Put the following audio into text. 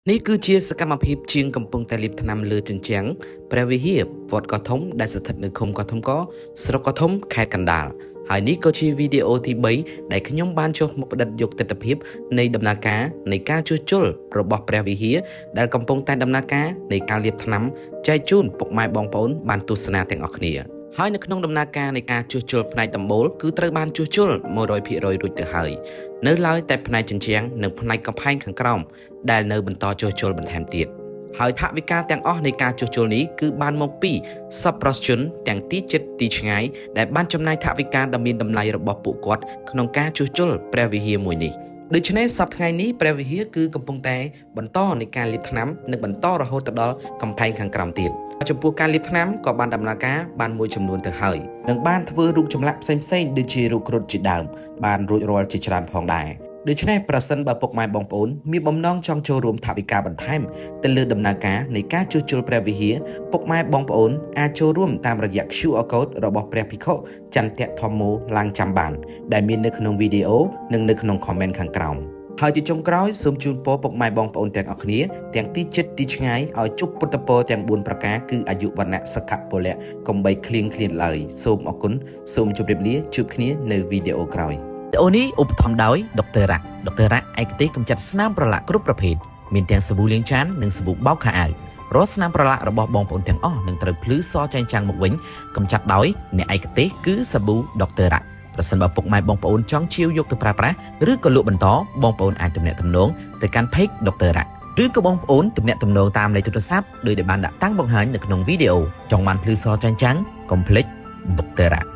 នេះគឺជាសកម្មភាពជាងកំពុងតែលាបថ្នាំលើជញ្ជាំងព្រះវិហារវត្តកោះធំដែលស្ថិតនៅឃុំកោះធំកស្រុកកោះធំខេត្តកណ្ដាលហើយនេះក៏ជាវីដេអូទី3ដែលខ្ញុំបានចុះមកផ្តិតយកទស្សនវិជ្ជានៃដំណើរការនៃការជួសជុលរបស់ព្រះវិហារដែលកំពុងតែដំណើរការនៃការលាបថ្នាំចែកជូនពុកម៉ែបងប្អូនបានទស្សនាទាំងអស់គ្នាហើយនៅក្នុងដំណើរការនៃការជួសជុលផ្នែកដំបូលគឺត្រូវបានជួសជុល 100% រួចទៅហើយនៅឡើយតែផ្នែកជញ្ជាំងនិងផ្នែកកំផែងខាងក្រោមដែលនៅបន្តជួសជុលបន្ថែមទៀតហើយថវិកាទាំងអស់នៃការជួសជុលនេះគឺបានមកពីសប្បុរសជនទាំងទីជិតទីឆ្ងាយដែលបានចំណាយថវិកាដ៏មានតម្លៃរបស់ពួកគាត់ក្នុងការជួសជុលព្រះវិហារមួយនេះដូច្នេះសប្តាហ៍ថ្ងៃនេះព្រះវិហារគឺកំពុងតែបន្តនៃការលាបថ្នាំនិងបន្តរហូតទៅដល់កំផែងខាងក្រោមទៀតចំពោះការលាបថ្នាំក៏បានដំណើរការបានមួយចំនួនទៅហើយនិងបានធ្វើរូបចម្លាក់ផ្សេងៗដូចជារូបគ្រុឌជាដើមបានរួចរាល់ជាច្រើនផងដែរដូច្នេះប្រសិនបើពុកម៉ែបងប្អូនមានបំណងចង់ចូលរួមថវិកាបន្ថែមទៅលើដំណើរការនៃការជួសជុលព្រះវិហារពុកម៉ែបងប្អូនអាចចូលរួមតាមរយៈ QR Code របស់ព្រះភិក្ខុចន្ទៈធម្មោឡើងចាំបានដែលមាននៅក្នុងវីដេអូនិងនៅក្នុង comment ខាងក្រោមហើយជាចុងក្រោយសូមជូនពរពុកម៉ែបងប្អូនទាំងអស់គ្នាទាំងទីជិតទីឆ្ងាយឲ្យជួបពុទ្ធពរទាំង4ប្រការគឺអាយុវណ្ណៈសុខៈពលៈកុំបីឃ្លៀងឃ្លានឡើយសូមអរគុណសូមជម្រាបលាជួបគ្នានៅវីដេអូក្រោយវីដេអូនេះឧបត្ថម្ភដោយដុកទ័ររ៉ាក់ឯកទេសកម្ចាត់ស្នាមប្រឡាក់គ្រប់ប្រភេទមានទាំងសាប៊ូលាងចាននិងសាប៊ូបោកខោអាវរាល់ស្នាមប្រឡាក់របស់បងប្អូនទាំងអស់នឹងត្រូវភ្លឺសចែងចាំងមកវិញកម្ចាត់ដោយអ្នកឯកទេសគឺសាប៊ូដុកទ័ររ៉ាក់ប្រសិនបើពុកម៉ែបងប្អូនចង់ជាវយកទៅប្រើប្រាស់ឬក៏លក់បន្តបងប្អូនអាចទំនាក់ទំនងទៅកាន់ Page ដុកទ័ររ៉ាក់ឬក៏បងប្អូនទំនាក់ទំនងតាមលេខទូរស័ព្ទដោយដែលបានដាក់តាំងបង្ហាញនៅក្នុងវីដេអូចង់បានភ្លឺសចែងចាំងកុំភ្លេចដុកទ័ររ៉ាក់